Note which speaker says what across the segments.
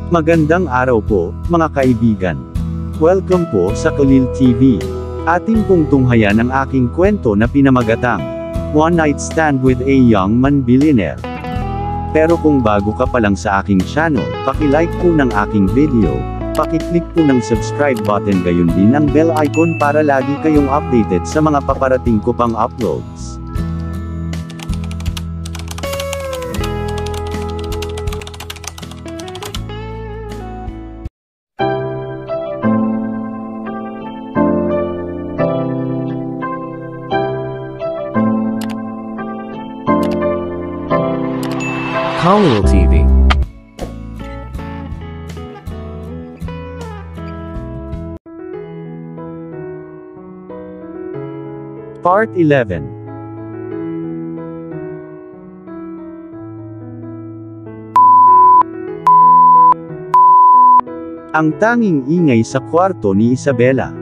Speaker 1: Magandang araw po, mga kaibigan. Welcome po sa Kalil TV. Ating pong tunghayan ang aking kwento na pinamagatang One Night Stand with a Young Man Billionaire. Pero kung bago ka pa lang sa aking channel, paki-like po ng aking video, paki-click po ng subscribe button gayon din ang bell icon para lagi kayong updated sa mga paparating ko pang uploads.
Speaker 2: Kalil TV.
Speaker 1: Part 11. Ang tanging ingay sa kwarto ni Isabela.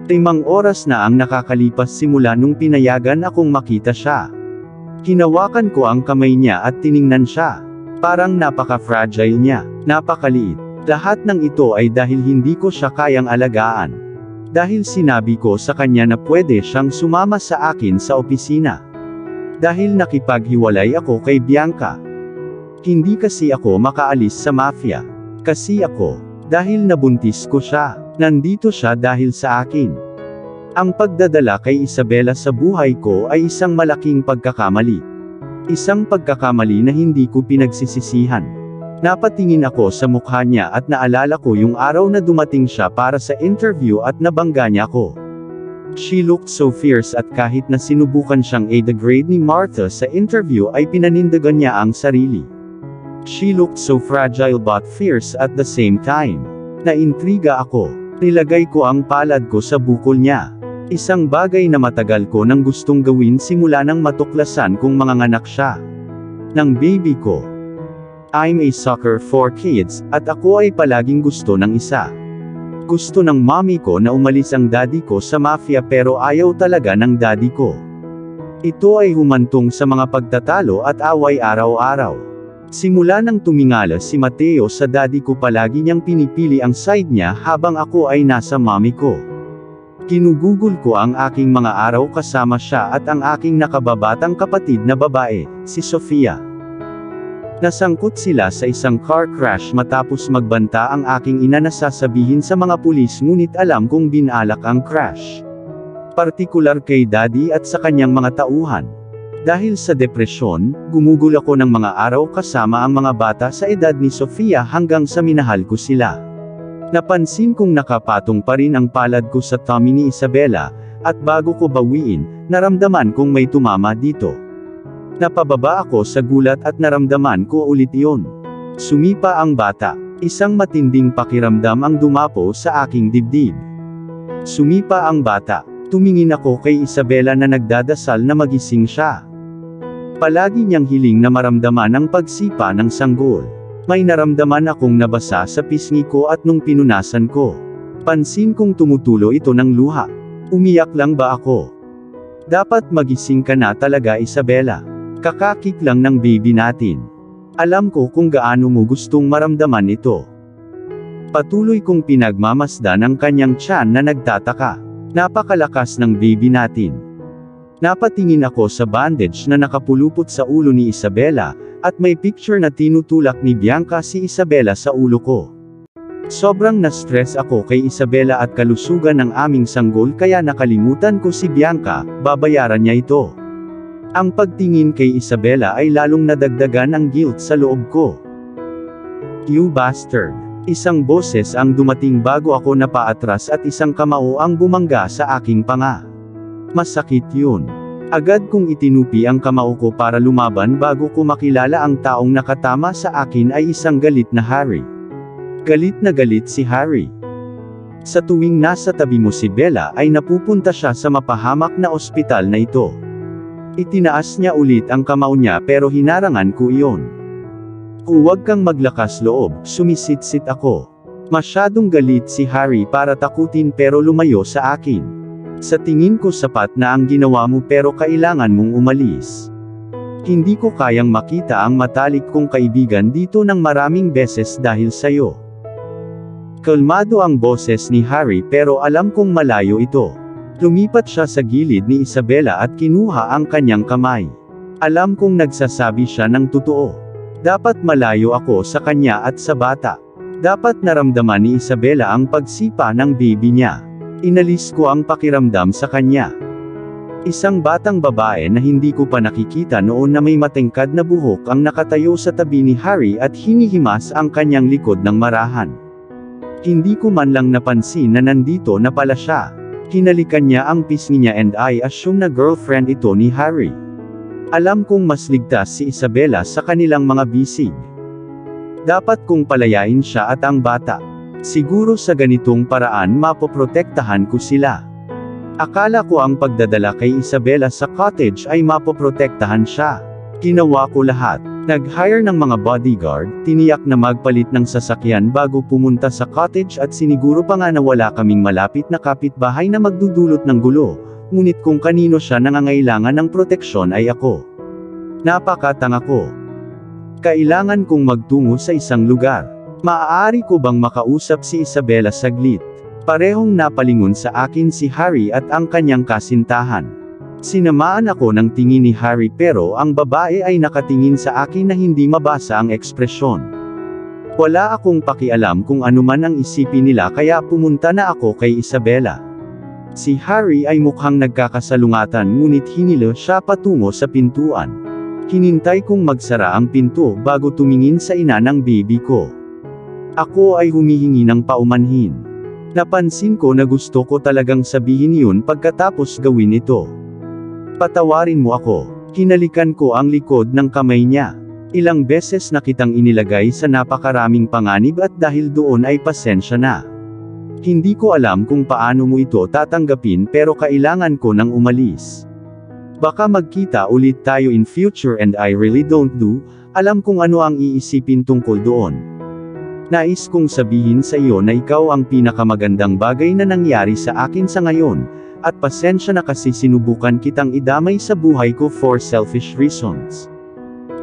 Speaker 1: 5 oras na ang nakakalipas simula nung pinayagan akong makita siya. Hinawakan ko ang kamay niya at tiningnan siya. Parang napaka-fragile niya, napakaliit. Lahat ng ito ay dahil hindi ko siya kayang alagaan. Dahil sinabi ko sa kanya na pwede siyang sumama sa akin sa opisina. Dahil nakipaghiwalay ako kay Bianca. Hindi kasi ako makaalis sa mafia. Kasi ako, dahil nabuntis ko siya, nandito siya dahil sa akin. Ang pagdadala kay Isabela sa buhay ko ay isang malaking pagkakamali. Isang pagkakamali na hindi ko pinagsisisihan. Napatingin ako sa mukha niya at naalala ko yung araw na dumating siya para sa interview at nabangga niya ako. She looked so fierce at kahit na sinubukan siyang i-degrade ni Martha sa interview ay pinanindigan niya ang sarili. She looked so fragile but fierce at the same time. Naintriga ako. Nilagay ko ang palad ko sa bukol niya. Isang bagay na matagal ko nang gustong gawin simula nang matuklasan kung manganganak siya ng baby ko. I'm a sucker for kids, at ako ay palaging gusto ng isa. Gusto ng mommy ko na umalis ang daddy ko sa mafia pero ayaw talaga ng daddy ko. Ito ay humantong sa mga pagtatalo at away araw-araw. Simula nang tumingala si Mateo sa daddy ko palagi niyang pinipili ang side niya habang ako ay nasa mommy ko. Kinugugol ko ang aking mga araw kasama siya at ang aking nakababatang kapatid na babae, si Sofia. Nasangkot sila sa isang car crash matapos magbanta ang aking ina na sasabihin sa mga pulis ngunit alam kong binalak ang crash. Partikular kay daddy at sa kanyang mga tauhan. Dahil sa depresyon, gumugol ako ng mga araw kasama ang mga bata sa edad ni Sofia hanggang sa minahal ko sila. Napansin kong nakapatong pa rin ang palad ko sa tummy ni Isabela, at bago ko bawiin, naramdaman kong may tumama dito. Napababa ako sa gulat at naramdaman ko ulit iyon. Sumipa ang bata. Isang matinding pakiramdam ang dumapo sa aking dibdib. Sumipa ang bata. Tumingin ako kay Isabela na nagdadasal na magising siya. Palagi niyang hiling na maramdaman ang pagsipa ng sanggol. May naramdaman akong nabasa sa pisngi ko at nung pinunasan ko. Pansin kong tumutulo ito ng luha. Umiyak lang ba ako? Dapat magising ka na talaga, Isabela. Kakakik lang ng baby natin. Alam ko kung gaano mo gustong maramdaman ito. Patuloy kong pinagmamasdan ang kanyang tiyan na nagtataka. Napakalakas ng baby natin. Napatingin ako sa bandage na nakapulupot sa ulo ni Isabela, at may picture na tinutulak ni Bianca si Isabela sa ulo ko. Sobrang na-stress ako kay Isabela at kalusugan ng aming sanggol kaya nakalimutan ko si Bianca, babayaran niya ito. Ang pagtingin kay Isabela ay lalong nadagdagan ang guilt sa loob ko. You bastard! Isang boses ang dumating bago ako napaatras at isang kamao ang bumangga sa aking panga. Masakit yun. Agad kong itinupi ang kamao ko para lumaban bago ko makilala ang taong nakatama sa akin ay isang galit na Harry. Galit na galit si Harry. Sa tuwing nasa tabi mo si Bella ay napupunta siya sa mapahamak na ospital na ito. Itinaas niya ulit ang kamao niya pero hinarangan ko iyon. Huwag kang maglakas loob, sumisit-sit ako. Masyadong galit si Harry para takutin pero lumayo sa akin. Sa tingin ko sapat na ang ginawa mo pero kailangan mong umalis. Hindi ko kayang makita ang matalik kong kaibigan dito ng maraming beses dahil sa'yo. Kalmado ang boses ni Harry pero alam kong malayo ito. Lumipat siya sa gilid ni Isabela at kinuha ang kanyang kamay. Alam kong nagsasabi siya ng totoo. Dapat malayo ako sa kanya at sa bata. Dapat naramdaman ni Isabela ang pagsipa ng baby niya. Inalis ko ang pakiramdam sa kanya. Isang batang babae na hindi ko pa nakikita noon na may matengkad na buhok ang nakatayo sa tabi ni Harry at hinihimas ang kanyang likod ng marahan. Hindi ko man lang napansin na nandito na pala siya. Hinalikan niya ang pisngi niya and I assume na girlfriend ito ni Harry. Alam kong mas ligtas si Isabela sa kanilang mga bisig. Dapat kong palayain siya at ang bata. Siguro sa ganitong paraan mapoprotektahan ko sila. Akala ko ang pagdadala kay Isabela sa cottage ay mapoprotektahan siya. Ginawa ko lahat. Nag-hire ng mga bodyguard, tiniyak na magpalit ng sasakyan bago pumunta sa cottage at siniguro pa nga na wala kaming malapit na kapitbahay na magdudulot ng gulo, ngunit kung kanino siya nangangailangan ng proteksyon ay ako. Napakatanga ko. Kailangan kong magtungo sa isang lugar. Maaari ko bang makausap si Isabela saglit? Parehong napalingon sa akin si Harry at ang kanyang kasintahan. Sinamaan ako ng tingin ni Harry pero ang babae ay nakatingin sa akin na hindi mabasa ang ekspresyon. Wala akong pakialam kung ano man ang isipin nila kaya pumunta na ako kay Isabela. Si Harry ay mukhang nagkakasalungatan ngunit hinilo siya patungo sa pintuan. Hinintay kong magsara ang pinto bago tumingin sa ina ng baby ko. Ako ay humihingi ng paumanhin. Napansin ko na gusto ko talagang sabihin yun pagkatapos gawin ito. Patawarin mo ako. Hinalikan ko ang likod ng kamay niya. Ilang beses na kitang inilagay sa napakaraming panganib at dahil doon ay pasensya na. Hindi ko alam kung paano mo ito tatanggapin pero kailangan ko nang umalis. Baka magkita ulit tayo in future and I really don't alam kung ano ang iisipin tungkol doon. Nais kong sabihin sa iyo na ikaw ang pinakamagandang bagay na nangyari sa akin sa ngayon. At pasensya na kasi sinubukan kitang idamay sa buhay ko for selfish reasons.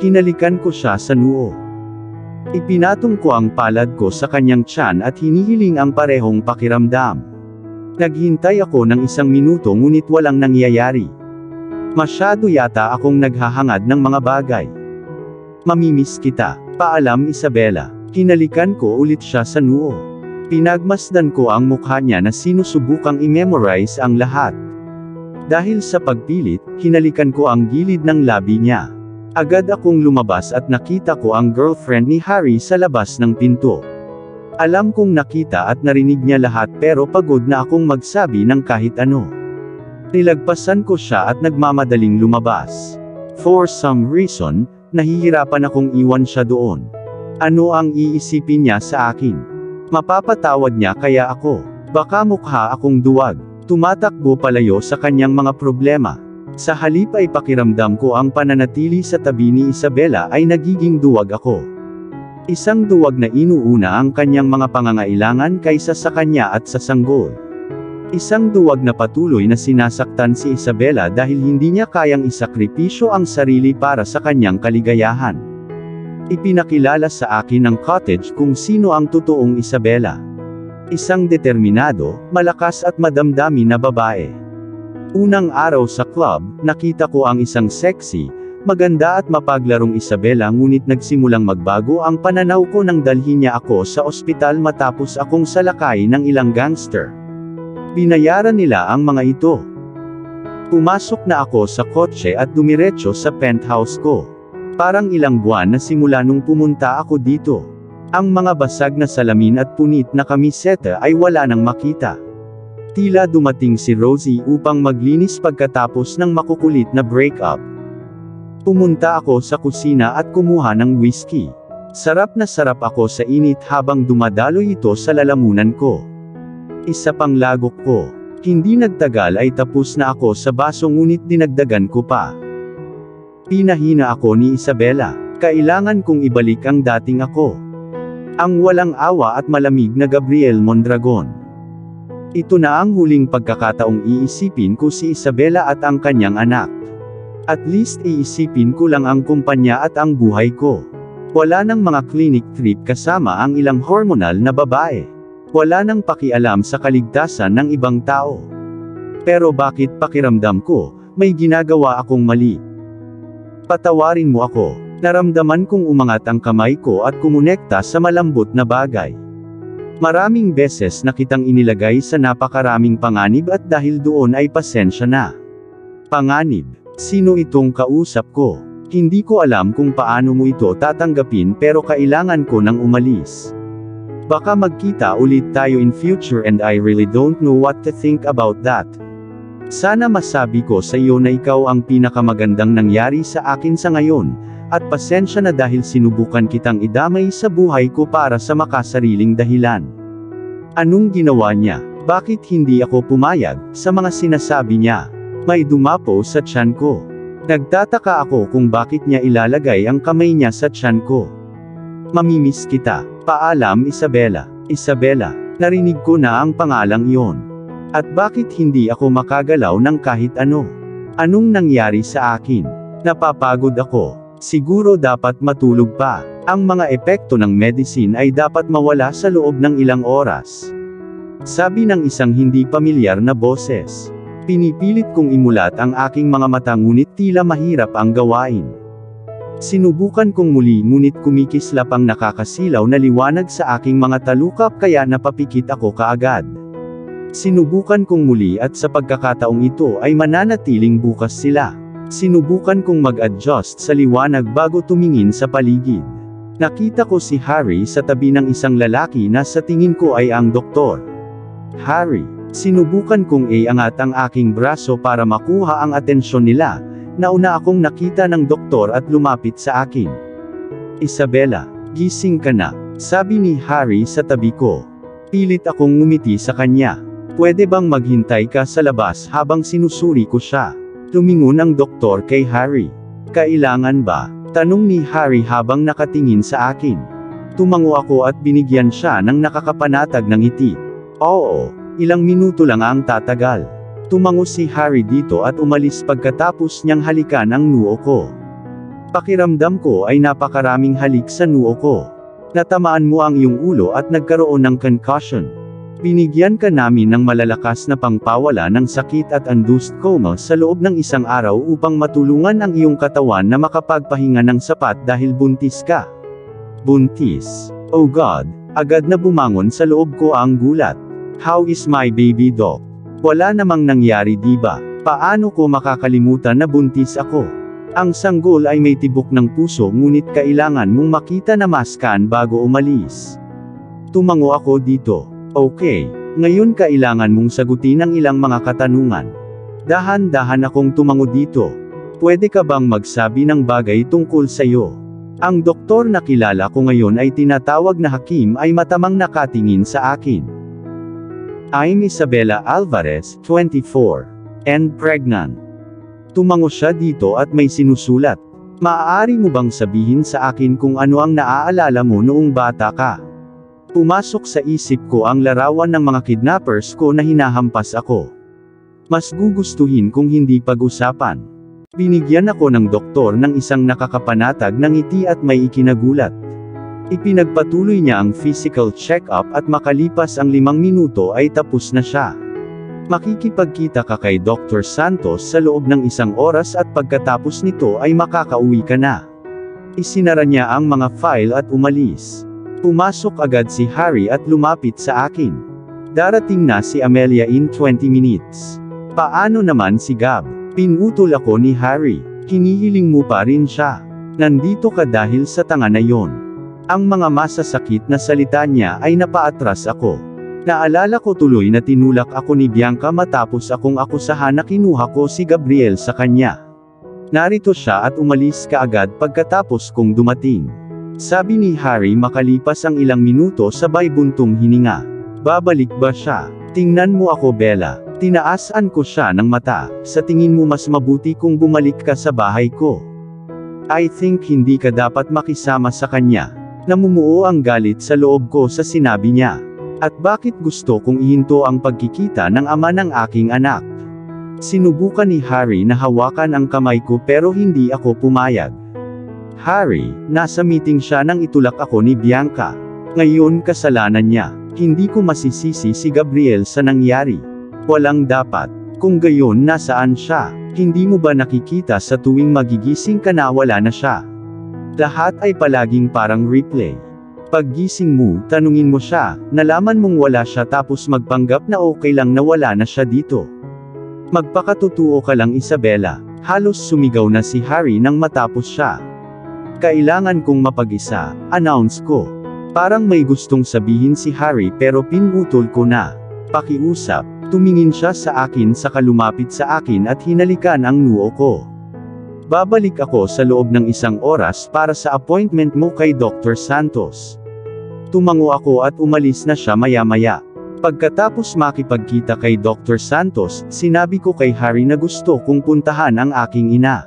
Speaker 1: Hinalikan ko siya sa noo. Ipinatong ko ang palad ko sa kanyang tiyan at hinihiling ang parehong pakiramdam. Naghintay ako ng 1 minuto ngunit walang nangyayari. Masyado yata akong naghahangad ng mga bagay. Mamimiss kita. Paalam Isabela. Hinalikan ko ulit siya sa noo. Pinagmasdan ko ang mukha niya na sinusubukang i-memorize ang lahat. Dahil sa pagpilit, hinalikan ko ang gilid ng labi niya. Agad akong lumabas at nakita ko ang girlfriend ni Harry sa labas ng pinto. Alam kong nakita at narinig niya lahat pero pagod na akong magsabi ng kahit ano. Nilagpasan ko siya at nagmamadaling lumabas. For some reason, nahihirapan akong iwan siya doon. Ano ang iisipin niya sa akin? Mapapatawad niya kaya ako. Baka mukha akong duwag. Tumatakbo palayo sa kanyang mga problema. Sa halip ay pakiramdam ko ang pananatili sa tabi ni Isabela ay nagiging duwag ako. Isang duwag na inuuna ang kanyang mga pangangailangan kaysa sa kanya at sa sanggol. Isang duwag na patuloy na sinasaktan si Isabela dahil hindi niya kayang isakripisyo ang sarili para sa kanyang kaligayahan. Ipinakilala sa akin ng cottage kung sino ang totoong Isabela. Isang determinado, malakas at madamdami na babae. Unang araw sa club, nakita ko ang isang sexy, maganda at mapaglarong Isabela ngunit nagsimulang magbago ang pananaw ko nang dalhin niya ako sa ospital matapos akong salakay ng ilang gangster. Binayaran nila ang mga ito. Pumasok na ako sa kotse at dumiretso sa penthouse ko. Parang ilang buwan na simula nung pumunta ako dito. Ang mga basag na salamin at punit na kamiseta ay wala nang makita. Tila dumating si Rosie upang maglinis pagkatapos ng makukulit na breakup. Pumunta ako sa kusina at kumuha ng whiskey. Sarap na sarap ako sa init habang dumadaloy ito sa lalamunan ko. Isa pang lagok ko. Hindi nagtagal ay tapos na ako sa baso ngunit dinagdagan ko pa. Pinahina ako ni Isabela. Kailangan kong ibalik ang dating ako. Ang walang awa at malamig na Gabriel Mondragon. Ito na ang huling pagkakataong iisipin ko si Isabela at ang kanyang anak. At least iisipin ko lang ang kumpanya at ang buhay ko. Wala nang mga clinic trip kasama ang ilang hormonal na babae. Wala nang pakialam sa kaligtasan ng ibang tao. Pero bakit pakiramdam ko, may ginagawa akong mali? Patawarin mo ako. Naramdaman kong umangat ang kamay ko at kumonekta sa malambot na bagay. Maraming beses na kitang inilagay sa napakaraming panganib at dahil doon ay pasensya na. Panganib? Sino itong kausap ko? Hindi ko alam kung paano mo ito tatanggapin pero kailangan ko nang umalis. Baka magkita ulit tayo in future and I really don't know what to think about that. Sana masabi ko sa iyo na ikaw ang pinakamagandang nangyari sa akin sa ngayon, at pasensya na dahil sinubukan kitang idamay sa buhay ko para sa makasariling dahilan. Anong ginawa niya? Bakit hindi ako pumayag sa mga sinasabi niya? May dumapo sa tiyan ko. Nagtataka ako kung bakit niya ilalagay ang kamay niya sa tiyan ko. Mamimiss kita. Paalam, Isabela. Isabela, narinig ko na ang pangalang iyon. At bakit hindi ako makagalaw ng kahit ano? Anong nangyari sa akin? Napapagod ako. Siguro dapat matulog pa. Ang mga epekto ng medicine ay dapat mawala sa loob ng ilang oras. Sabi ng isang hindi pamilyar na boses. Pinipilit kong imulat ang aking mga mata ngunit tila mahirap ang gawain. Sinubukan kong muli ngunit kumikislap ang nakakasilaw na liwanag sa aking mga talukap kaya napapikit ako kaagad. Sinubukan kong muli at sa pagkakataong ito ay mananatiling bukas sila. Sinubukan kong mag-adjust sa liwanag bago tumingin sa paligid. Nakita ko si Harry sa tabi ng isang lalaki na sa tingin ko ay ang doktor. Harry, sinubukan kong iangat ang aking braso para makuha ang atensyon nila. Nauna akong nakita ng doktor at lumapit sa akin. Isabela, gising ka na, sabi ni Harry sa tabi ko. Pilit akong ngumiti sa kanya. Pwede bang maghintay ka sa labas habang sinusuri ko siya? Tumingon ang doktor kay Harry. Kailangan ba? Tanong ni Harry habang nakatingin sa akin. Tumango ako at binigyan siya ng nakakapanatag ng ngiti. Oo, ilang minuto lang ang tatagal. Tumango si Harry dito at umalis pagkatapos niyang halikan ang noo ko. Pakiramdam ko ay napakaraming halik sa noo ko. Natamaan mo ang iyong ulo at nagkaroon ng concussion. Binigyan ka namin ng malalakas na pangpawala ng sakit at induced coma sa loob ng isang araw upang matulungan ang iyong katawan na makapagpahinga ng sapat dahil buntis ka. Buntis. Oh God, agad na bumangon sa loob ko ang gulat. How is my baby, doc? Wala namang nangyari, diba? Paano ko makakalimutan na buntis ako? Ang sanggol ay may tibok ng puso ngunit kailangan mong makita na maskan bago umalis. Tumango ako dito. Okay, ngayon kailangan mong sagutin ang ilang mga katanungan. Dahan-dahan akong tumango dito. Pwede ka bang magsabi ng bagay tungkol sa iyo? Ang doktor na kilala ko ngayon ay tinatawag na Hakim ay matamang nakatingin sa akin. I'm Isabela Alvarez, 24, and pregnant. Tumango siya dito at may sinusulat. Maaari mo bang sabihin sa akin kung ano ang naaalala mo noong bata ka? Pumasok sa isip ko ang larawan ng mga kidnappers ko na hinahampas ako. Mas gugustuhin kung hindi pag-usapan. Binigyan ako ng doktor ng isang nakakapanatag na ngiti at may ikinagulat. Ipinagpatuloy niya ang physical check-up at makalipas ang 5 minuto ay tapos na siya. Makikipagkita ka kay Dr. Santos sa loob ng 1 oras at pagkatapos nito ay makakauwi ka na. Isinara niya ang mga file at umalis. Pumasok agad si Harry at lumapit sa akin. Darating na si Amelia in 20 minutes. Paano naman si Gab? Pinutol ako ni Harry. Hinihiling mo pa rin siya. Nandito ka dahil sa tanga na yon. Ang mga masasakit na salita niya ay napaatras ako. Naalala ko tuloy na tinulak ako ni Bianca matapos akong akusahan na kinuha ko si Gabriel sa kanya. Narito siya at umalis kaagad pagkatapos kong dumating. Sabi ni Harry makalipas ang ilang minuto sabay buntong hininga. Babalik ba siya? Tingnan mo ako, Bella. Tinaasan ko siya ng mata. Sa tingin mo mas mabuti kung bumalik ka sa bahay ko? I think hindi ka dapat makisama sa kanya. Namumuo ang galit sa loob ko sa sinabi niya. At bakit gusto kong ihinto ang pagkikita ng ama ng aking anak? Sinubukan ni Harry na hawakan ang kamay ko pero hindi ako pumayag. Harry, nasa meeting siya nang itulak ako ni Bianca. Ngayon kasalanan niya. Hindi ko masisisi si Gabriel sa nangyari. Walang dapat. Kung gayon nasaan siya? Hindi mo ba nakikita sa tuwing magigising ka na wala na siya? Lahat ay palaging parang replay. Paggising mo, tanungin mo siya, nalaman mong wala siya tapos magpanggap na okay lang na wala na siya dito. Magpakatotoo ka lang Isabela. Halos sumigaw na si Harry nang matapos siya. Kailangan kong mapag-isa, announce ko. Parang may gustong sabihin si Harry pero pinutol ko na. Pakiusap, tumingin siya sa akin saka lumapit sa akin at hinalikan ang noo ko. Babalik ako sa loob ng 1 oras para sa appointment mo kay Dr. Santos. Tumango ako at umalis na siya maya-maya. Pagkatapos makipagkita kay Dr. Santos, sinabi ko kay Harry na gusto kong puntahan ang aking ina.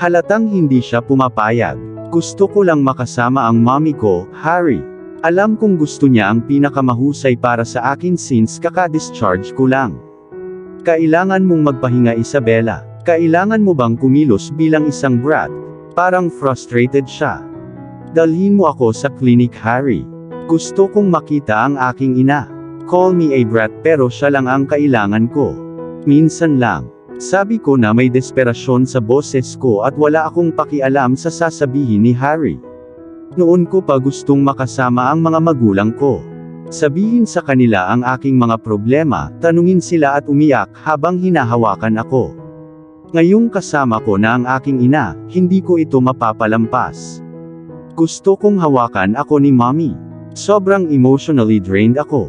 Speaker 1: Halatang hindi siya pumapayag. Gusto ko lang makasama ang mommy ko, Harry. Alam kong gusto niya ang pinakamahusay para sa akin since kaka-discharge ko lang. Kailangan mong magpahinga Isabela. Kailangan mo bang kumilos bilang isang brat? Parang frustrated siya. Dalhin mo ako sa clinic Harry. Gusto kong makita ang aking ina. Call me a brat pero siya lang ang kailangan ko. Minsan lang. Sabi ko na may desperasyon sa boses ko at wala akong pakialam sa sasabihin ni Harry. Noon ko pa gustong makasama ang mga magulang ko. Sabihin sa kanila ang aking mga problema, tanungin sila at umiyak habang hinahawakan ako. Ngayong kasama ko na ang aking ina, hindi ko ito mapapalampas. Gusto kong hawakan ako ni mommy. Sobrang emotionally drained ako.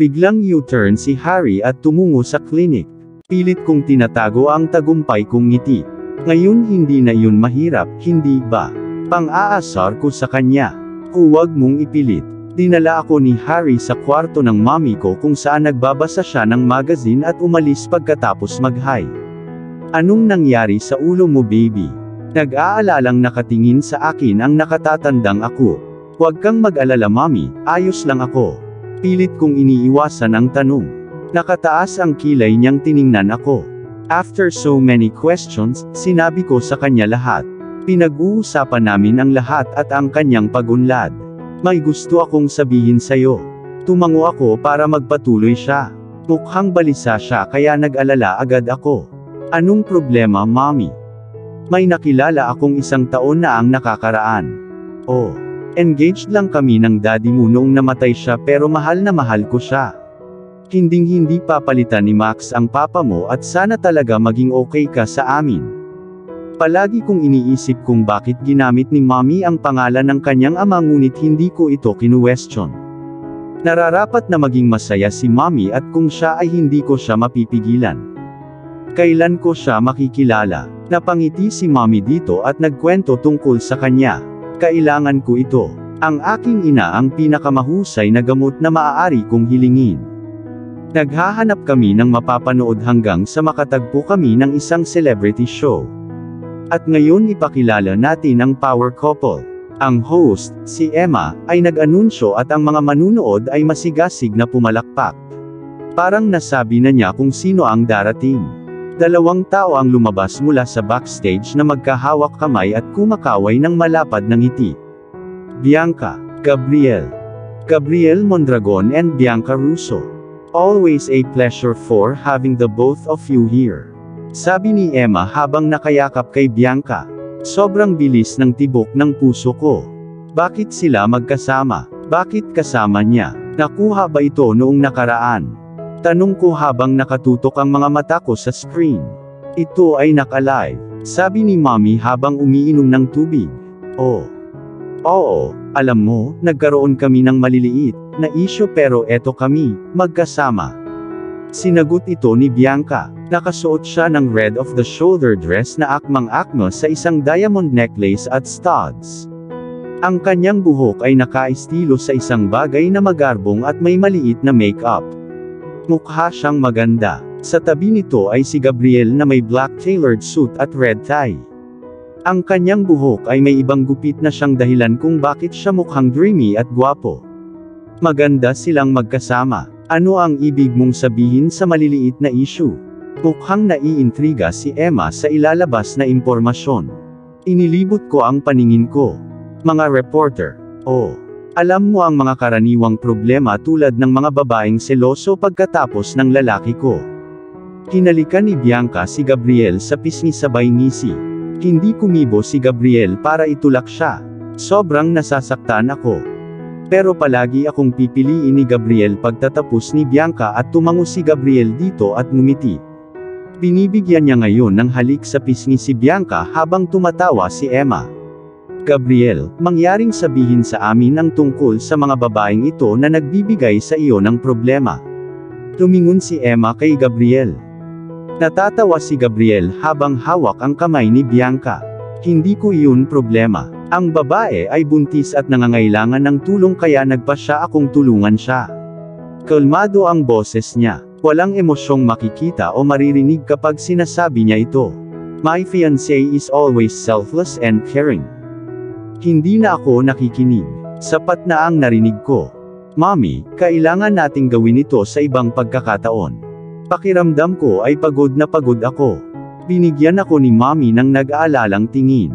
Speaker 1: Biglang U-turn si Harry at tumungo sa clinic. Pilit kong tinatago ang tagumpay kong ngiti. Ngayon hindi na yun mahirap, hindi ba? Pang-aasar ko sa kanya. Huwag mong ipilit. Dinala ako ni Harry sa kwarto ng mommy ko kung saan nagbabasa siya ng magazine at umalis pagkatapos mag-hi. Anong nangyari sa ulo mo baby? Nag-aalalang nakatingin sa akin ang nakatatandang ako. Huwag kang mag-alala mommy, ayos lang ako. Pilit kong iniiwasan ang tanong. Nakataas ang kilay niyang tiningnan ako. After so many questions, sinabi ko sa kanya lahat. Pinag-uusapan namin ang lahat at ang kanyang pagunlad. May gusto akong sabihin sa'yo. Tumango ako para magpatuloy siya. Mukhang balisa siya kaya nag-alala agad ako. Anong problema mommy? May nakilala akong 1 taon na ang nakakaraan. Oh, engaged lang kami ng daddy mo noong namatay siya pero mahal na mahal ko siya. Hinding-hindi papalitan ni Max ang papa mo at sana talaga maging okay ka sa amin. Palagi kong iniisip kung bakit ginamit ni mommy ang pangalan ng kanyang ama ngunit hindi ko ito kinuwestiyon. Nararapat na maging masaya si mommy at kung siya ay hindi ko siya mapipigilan. Kailan ko siya makikilala? Napangiti si mommy dito at nagkwento tungkol sa kanya. Kailangan ko ito. Ang aking ina ang pinakamahusay na gamot na maaari kong hilingin. Naghahanap kami ng mapapanood hanggang sa makatagpo kami ng isang celebrity show. At ngayon ipakilala natin ang power couple. Ang host, si Emma, ay nag-anunsyo at ang mga manunood ay masigasig na pumalakpak. Parang nasabi na niya kung sino ang darating. 2 tao ang lumabas mula sa backstage na magkahawak kamay at kumakaway ng malapad na ngiti. Bianca, Gabriel. Gabriel Mondragon and Bianca Russo. Always a pleasure for having the both of you here. Sabi ni Emma habang nakayakap kay Bianca. Sobrang bilis ng tibok ng puso ko. Bakit sila magkasama? Bakit kasama niya? Nakuha ba ito noong nakaraan? Tanong ko habang nakatutok ang mga mata ko sa screen. Ito ay naka-live. Sabi ni mommy habang umiinom ng tubig. Oh. Oo, alam mo, nagkaroon kami ng maliliit na issue pero eto kami, magkasama. Sinagot ito ni Bianca. Nakasuot siya ng red off-the-shoulder dress na akmang-akma sa isang diamond necklace at studs. Ang kanyang buhok ay nakaestilo sa isang bagay na magarbong at may maliit na makeup. Mukha siyang maganda. Sa tabi nito ay si Gabriel na may black tailored suit at red tie. Ang kanyang buhok ay may ibang gupit na siyang dahilan kung bakit siya mukhang dreamy at gwapo. Maganda silang magkasama. Ano ang ibig mong sabihin sa maliliit na issue? Mukhang naiintriga si Emma sa ilalabas na impormasyon. Inilibot ko ang paningin ko. Mga reporter. Oh. Alam mo ang mga karaniwang problema tulad ng mga babaeng seloso pagkatapos ng lalaki ko. Hinalikan ni Bianca si Gabriel sa pisngi sabay ngisi. Hindi kumibo si Gabriel para itulak siya. Sobrang nasasaktan ako. Pero palagi akong pipiliin ni Gabriel pagtatapos ni Bianca at tumango si Gabriel dito at ngumiti. Binibigyan niya ngayon ng halik sa pisngi si Bianca habang tumatawa si Emma. Gabriel, mangyaring sabihin sa amin ang tungkol sa mga babaeng ito na nagbibigay sa iyo ng problema. Tumingon si Emma kay Gabriel. Natatawa si Gabriel habang hawak ang kamay ni Bianca. Hindi ko iyon problema. Ang babae ay buntis at nangangailangan ng tulong kaya nagpa siya akong tulungan siya. Kalmado ang boses niya. Walang emosyong makikita o maririnig kapag sinasabi niya ito. My fiancé is always selfless and caring. Hindi na ako nakikinig. Sapat na ang narinig ko. Mommy, kailangan nating gawin ito sa ibang pagkakataon. Pakiramdam ko ay pagod na pagod ako. Binigyan ako ni Mommy ng nag-aalalang tingin.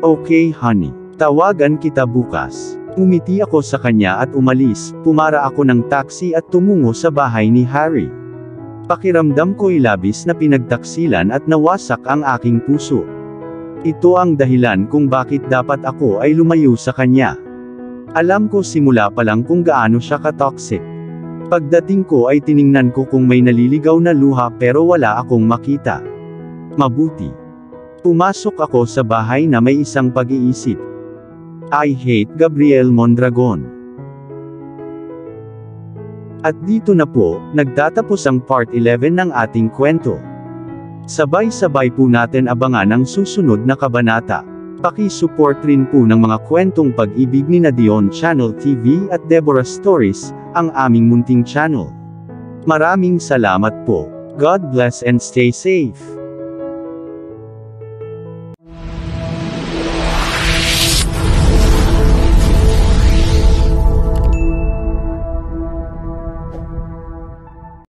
Speaker 1: Okay honey, tawagan kita bukas. Umiti ako sa kanya at umalis, pumara ako ng taxi at tumungo sa bahay ni Harry. Pakiramdam ko'y labis na pinagtaksilan at nawasak ang aking puso. Ito ang dahilan kung bakit dapat ako ay lumayo sa kanya. Alam ko simula pa lang kung gaano siya ka-toxic. Pagdating ko ay tiningnan ko kung may naliligaw na luha pero wala akong makita. Mabuti. Pumasok ako sa bahay na may isang pag-iisip. I hate Gabriel Mondragon. At dito na po, nagtatapos ang part 11 ng ating kwento. Sabay-sabay po natin abangan ang susunod na kabanata. Paki-support rin po ng mga kwentong pag-ibig ni Dion Channel TV at Deborah Stories, ang aming munting channel. Maraming salamat po. God bless and stay safe.